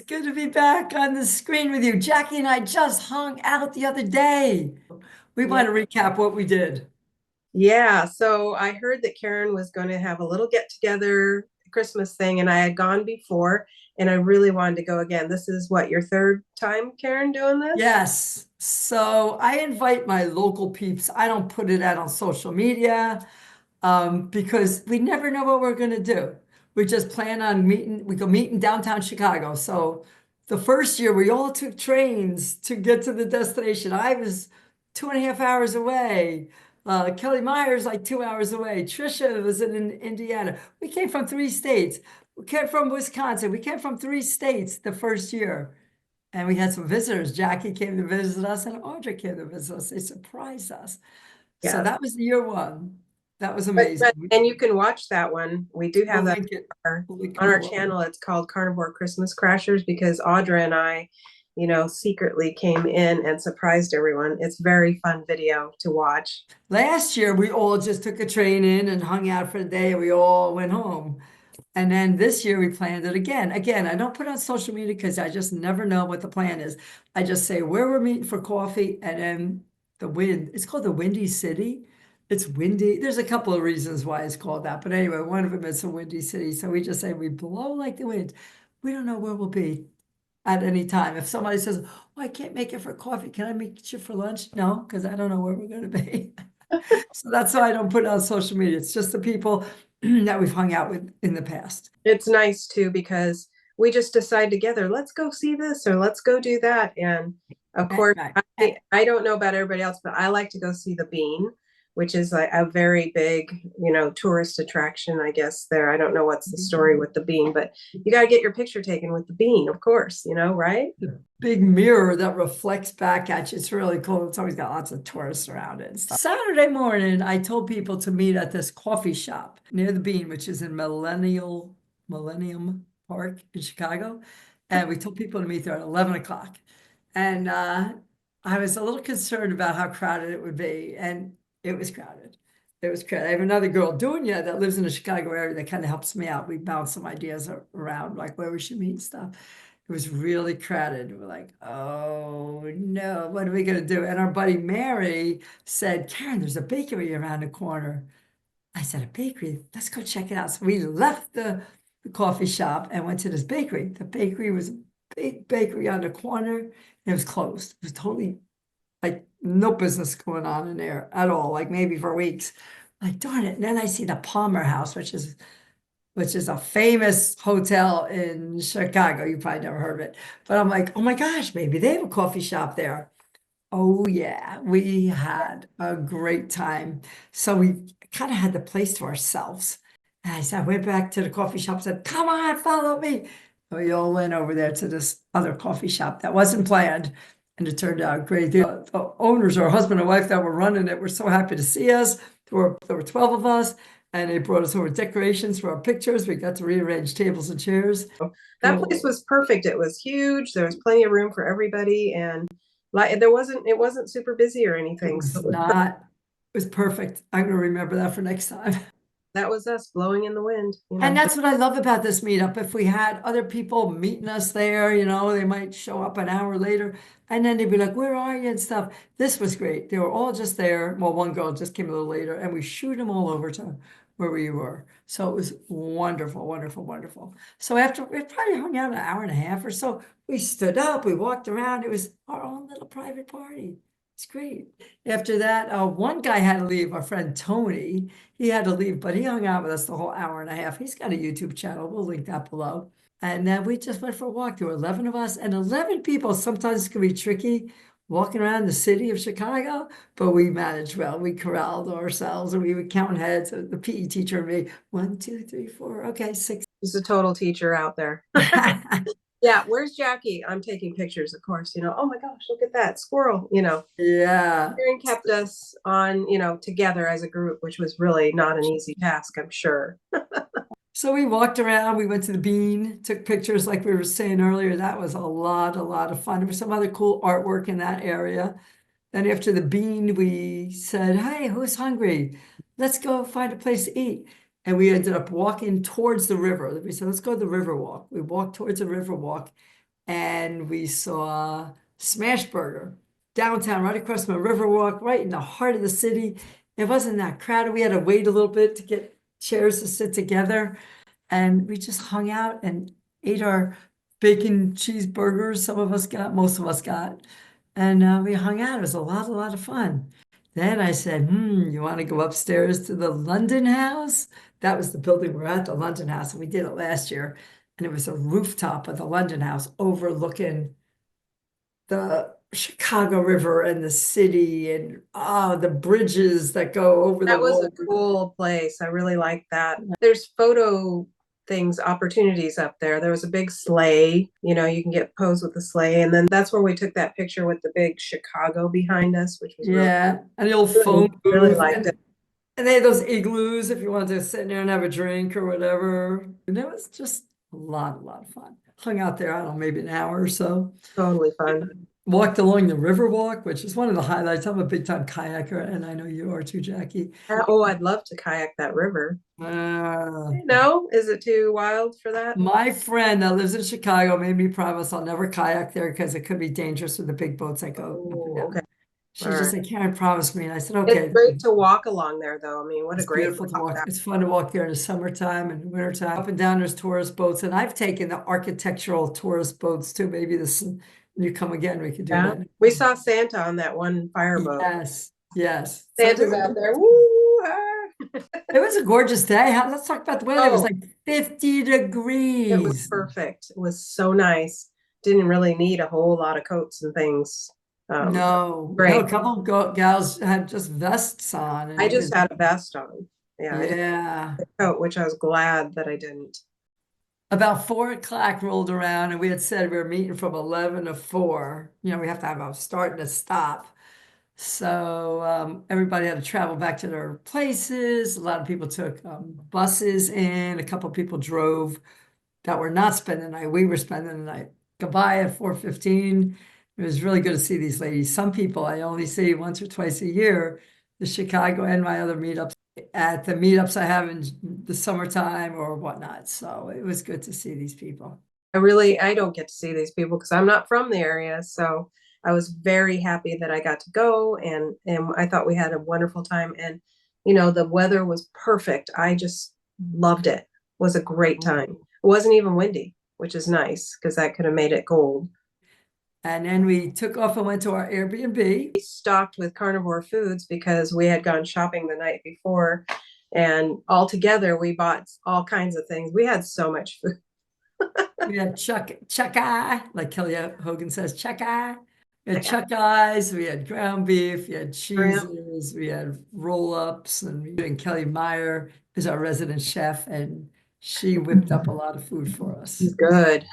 good to be back on the screen with you. Jackie and I just hung out the other day. We Yeah. want to recap what we did. Yeah. So I heard that Karen was going to have a little get together Christmas thing, and I had gone before, and I really wanted to go again. This is what, your third time, Karen, doing this? Yes. So I invite my local peeps. I don't put it out on social media because we never know what we're going to do. We just plan on meeting. We go meet in downtown Chicago. So the first year we all took trains to get to the destination. I was 2.5 hours away. Kelly Myers like 2 hours away. Trisha was in Indiana. We came from three states. We came from Wisconsin. We came from three states the first year. And we had some visitors. Jackie came to visit us and Audrey came to visit us. They surprised us. So Yes. that was year one. That was But amazing. and you can watch that one. We do have We'll that link it. We'll link it on our below. channel. It's called Carnivore Christmas Crashers because Audra and I, secretly came in and surprised everyone. It's very fun video to watch. Last year, we all just took a train in and hung out for the day and we all went home. And then this year we planned it again. Again, I don't put it on social media because I just never know what the plan is. I just say where we're meeting for coffee and then the wind. It's called the Windy City. It's windy. There's a couple of reasons why it's called that. But anyway, one of them is a windy city. So we just say we blow like the wind. We don't know where we'll be at any time. If somebody says, "Oh, I can't make it for coffee. Can I meet you for lunch?" No, because I don't know where we're going to be. So that's why I don't put it on social media. It's just the people that we've hung out with in the past. It's nice too because we just decide together, let's go see this or let's go do that. And of Right, course, right. I don't know about everybody else, but I like to go see the Bean, which is like a very big, tourist attraction, I guess, there. I don't know what's the story with the Bean, but you got to get your picture taken with the Bean, of course, right? The big mirror that reflects back at you. It's really cool. It's always got lots of tourists around it and stuff. Saturday morning, I told people to meet at this coffee shop near the Bean, which is in Millennium Park in Chicago. And we told people to meet there at 11 o'clock. And I was a little concerned about how crowded it would be. And it was crowded. It was crowded. I have another girl, Dunya, that lives in the Chicago area that kind of helps me out. We bounce some ideas around, like where we should meet and stuff. It was really crowded. We're like, oh no, what are we gonna do? And our buddy Mary said, Karen, there's a bakery around the corner. I said, a bakery? Let's go check it out. So we left the coffee shop and went to this bakery. The bakery was a big bakery on the corner and it was closed. It was totally like no business going on in there at all, like maybe for weeks. Like, darn it. And then I see the Palmer House, which is a famous hotel in Chicago. You probably never heard of it. But I'm like, oh my gosh, maybe they have a coffee shop there. Oh yeah, we had a great time. So we kind of had the place to ourselves. And I went back to the coffee shop and said, come on, follow me. And we all went over there to this other coffee shop that wasn't planned. And it turned out great. The owners, our husband and wife that were running it, were so happy to see us. There were 12 of us, and they brought us over decorations for our pictures. We got to rearrange tables and chairs. That place was perfect. It was huge. There was plenty of room for everybody, and like it wasn't super busy or It anything. So was not, it was perfect. I'm going to remember that for next time. that was us blowing in the wind. And that's what I love about this meetup. If we had other people meeting us there, they might show up an hour later and then they'd be like, where are you and stuff. This was great. They were all just there. Well, one girl just came a little later and we shooed them all over to where we were. So it was wonderful, wonderful, wonderful. So after we probably hung out an hour and a half or so, we stood up, we walked around. It was our own little private party. It's great. After that, one guy had to leave, our friend Tony. He had to leave, but he hung out with us the whole hour and a half. He's got a YouTube channel. We'll link that below. And then we just went for a walk. There were 11 of us, and 11 people sometimes can be tricky walking around the city of Chicago, but we managed well. We corralled ourselves and we would count heads. The PE teacher and me, 1, 2, 3, 4. Okay, 6. He's a total teacher out there. Yeah, where's Jackie? I'm taking pictures, of course. Oh my gosh, look at that squirrel. Yeah. Karen kept us on, together as a group, which was really not an easy task, I'm sure. So we walked around, we went to the Bean, took pictures like we were saying earlier. That was a lot of fun. There was some other cool artwork in that area. Then after the Bean, we said, hey, who's hungry? Let's go find a place to eat. And we ended up walking towards the river. We said, let's go to the river walk. We walked towards the river walk. and we saw Smashburger downtown, right across from the Riverwalk, right in the heart of the city. It wasn't that crowded. We had to wait a little bit to get chairs to sit together, and we just hung out and ate our bacon cheeseburgers. Some of us got, most of us got, and we hung out. It was a lot of fun. Then I said, you want to go upstairs to the London House? That was the building we're at, the London House, and we did it last year. And it was a rooftop of the London House overlooking the Chicago River and the city and the bridges that go over the That was a water. cool place. I really like that. There's photo things, opportunities up there. There was a big sleigh, you can get posed with the sleigh. And then that's where we took that picture with the big Chicago behind us, which was Yeah, and the old really, phone really booth. liked it. And they had those igloos if you wanted to sit in there and have a drink or whatever. And it was just a lot of fun. Hung out there, I don't know, maybe an hour or so. Totally fun. Walked along the Riverwalk, which is one of the highlights. I'm a big time kayaker, and I know you are too, Jackie. Oh, I'd love to kayak that river. Uh, No, is it too wild for that? my friend that lives in Chicago made me promise I'll never kayak there because it could be dangerous with the big boats that go up and Oh, down. okay. She All just right. said, Karen promised me. And I said, It's okay. great to walk along there, though. I mean, what a It's great beautiful to walk walk. that. It's fun to walk there in the summertime and wintertime. Up and down, there's tourist boats. And I've taken the architectural tourist boats too. Maybe this, when you come again, we could do Yeah. that. We saw Santa on that one fireboat. Yes, yes. So Santa's out there. Woo! it was a gorgeous day. Let's talk about the weather. It was Oh, like 50 it was degrees. perfect. It was so nice. Didn't really need a whole lot of coats and things. No, a Great. couple gals had just vests on, and I it just was, had a vest on. Yeah, I didn't yeah. have a coat, which I was glad that I didn't. About 4 o'clock rolled around, and we had said we were meeting from 11 to 4. We have to have a start and a stop. So everybody had to travel back to their places. A lot of people took buses in. A couple people drove that were not spending the night. We were spending the night. Goodbye at 4:15. It was really good to see these ladies. Some people I only see once or twice a year, the Chicago and my other meetups at the meetups I have in the summertime or whatnot. So it was good to see these people. I don't get to see these people because I'm not from the area. So I was very happy that I got to go and I thought we had a wonderful time. And the weather was perfect. I just loved it. It was a great time. It wasn't even windy, which is nice because that could have made it cold. And then we took off and went to our Airbnb. We stocked with carnivore foods because we had gone shopping the night before. And all together we bought all kinds of things. We had so much food. We had chuck eye, like Kelly Hogan says, chuck eye. We had chuck eyes, we had ground beef, we had cheeses, we had roll-ups, and Kelly Meyer is our resident chef, and she whipped up a lot of food for us. He's good.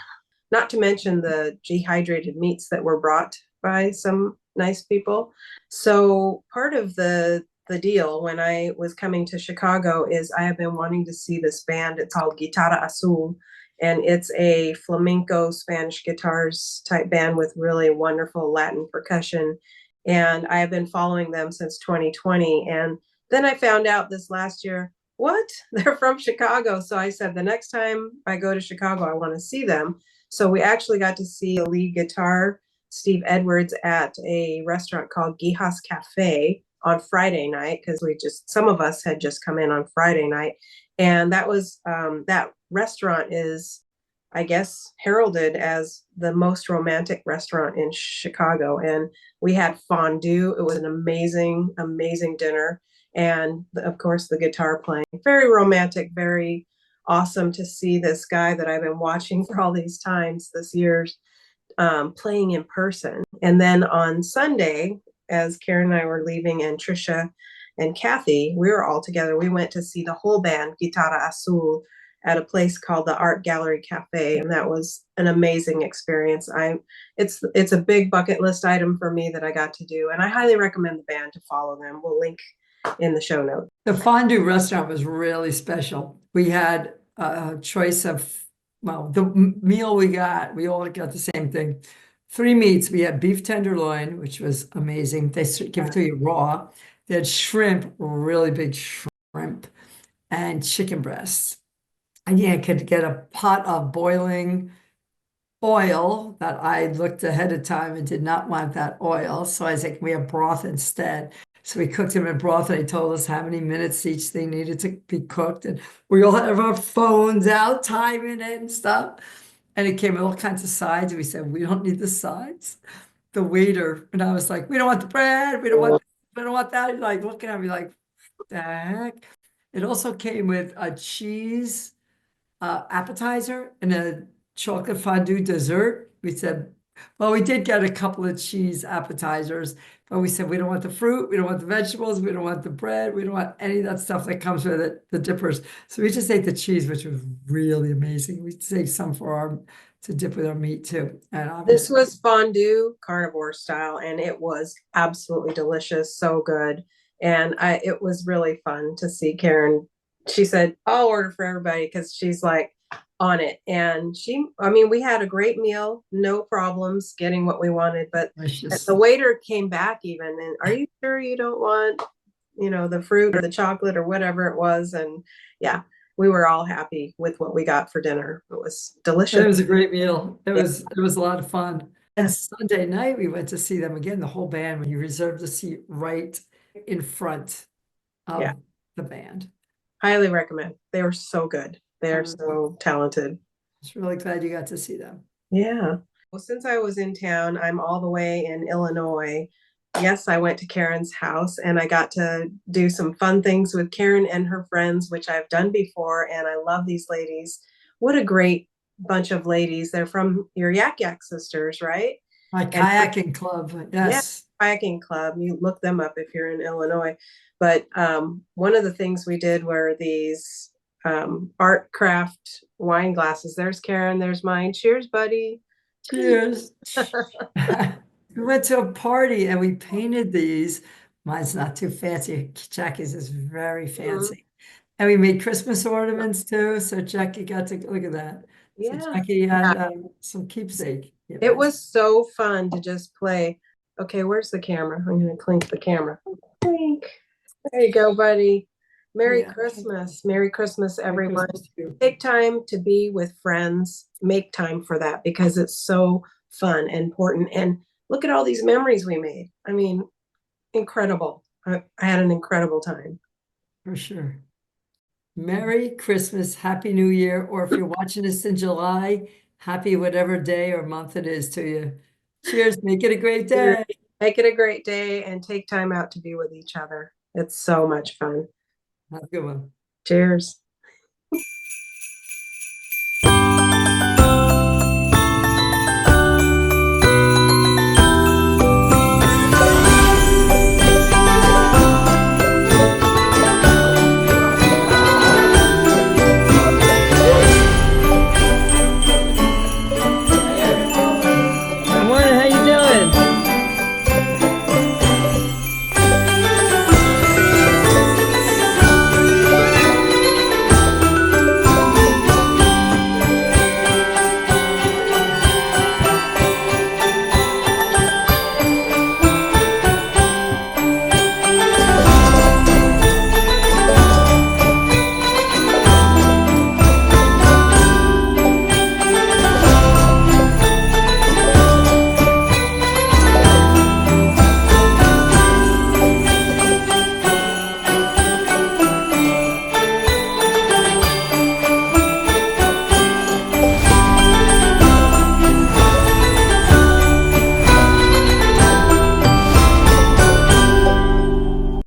Not to mention the dehydrated meats that were brought by some nice people. So part of the deal when I was coming to Chicago is I have been wanting to see this band. It's called Guitarra Azul, and it's a flamenco Spanish guitars type band with really wonderful Latin percussion. And I have been following them since 2020. And then I found out this last year, what? They're from Chicago. So I said, the next time I go to Chicago, I want to see them. So we actually got to see a lead guitar, Steve Edwards, at a restaurant called Gijas Cafe on Friday night because some of us had just come in on Friday night. And that restaurant is, I guess, heralded as the most romantic restaurant in Chicago. And we had fondue. It was an amazing, amazing dinner. And of course, the guitar playing. Very romantic, very awesome to see this guy that I've been watching for all these times this year playing in person. And then on Sunday, as Karen and I were leaving, and Trisha and Kathy, we were all together. We went to see the whole band, Guitarra Azul, at a place called the Art Gallery Cafe, and that was an amazing experience. It's a big bucket list item for me that I got to do, and I highly recommend the band to follow them. We'll link in the show notes. The fondue restaurant was really special. We had a choice of, well, the meal we all got the same thing. 3 meats. We had beef tenderloin, which was amazing. They give it to you raw. They had shrimp, really big shrimp, and chicken breasts. And yeah, could get a pot of boiling oil that I looked ahead of time and did not want that oil. So I said, we have broth instead. So we cooked them in broth and he told us how many minutes each thing needed to be cooked. And we all have our phones out, timing it and stuff. And it came with all kinds of sides. And we said, we don't need the sides. The waiter, and I was like, we don't want the bread, we don't want that. He's like looking at me like, the heck? It also came with a cheese appetizer and a chocolate fondue dessert. We said, well, we did get a couple of cheese appetizers, but we said we don't want the fruit, we don't want the vegetables, we don't want the bread, we don't want any of that stuff that comes with it, the dippers. So we just ate the cheese, which was really amazing. We saved some for our to dip with our meat too. And This obviously, was fondue carnivore style, and it was absolutely delicious, so good. And it was really fun to see Karen. She said, I'll order for everybody because she's like on it. And I mean, we had a great meal, no problems getting what we wanted. But delicious. the waiter came back even, and are you sure you don't want, the fruit or the chocolate or whatever it was? And yeah, we were all happy with what we got for dinner. It was It delicious. was a great meal. It Yeah. was a lot of fun. And Sunday night we went to see them again, the whole band, when you reserved a seat right in front Yeah. of the band. Highly recommend. They were so good. They're Um, so talented. I was really glad you got to see them. Yeah. Well, since I was in town, I'm all the way in Illinois. Yes, I went to Karen's house and I got to do some fun things with Karen and her friends, which I've done before. And I love these ladies. What a great bunch of ladies. They're from your Yak Yak sisters, right? My And kayaking club, yeah, yes. kayaking club. You look them up if you're in Illinois. But one of the things we did were these art craft wine glasses. There's Karen, there's mine. Cheers, buddy. Cheers. We went to a party and we painted these. Mine's not too fancy. Jackie's is very Mhm. fancy. And we made Christmas ornaments too. So Jackie got to look at that. So Yeah. Jackie Yeah. had some keepsake It gifts. was so fun to just play. Okay, where's the camera? I'm going to clink the camera. Clink. There you go, buddy. Merry Yeah. Christmas. Merry Christmas, Merry everyone. Christmas too. Take time to be with friends. Make time for that because it's so fun and important. And look at all these memories we made. I mean, incredible. I had an incredible time. For sure. Merry Christmas, Happy New Year, or if you're watching this in July, happy whatever day or month it is to you. Cheers, make it a great day. Make it a great day and take time out to be with each other. It's so much fun. Have a good one. Cheers.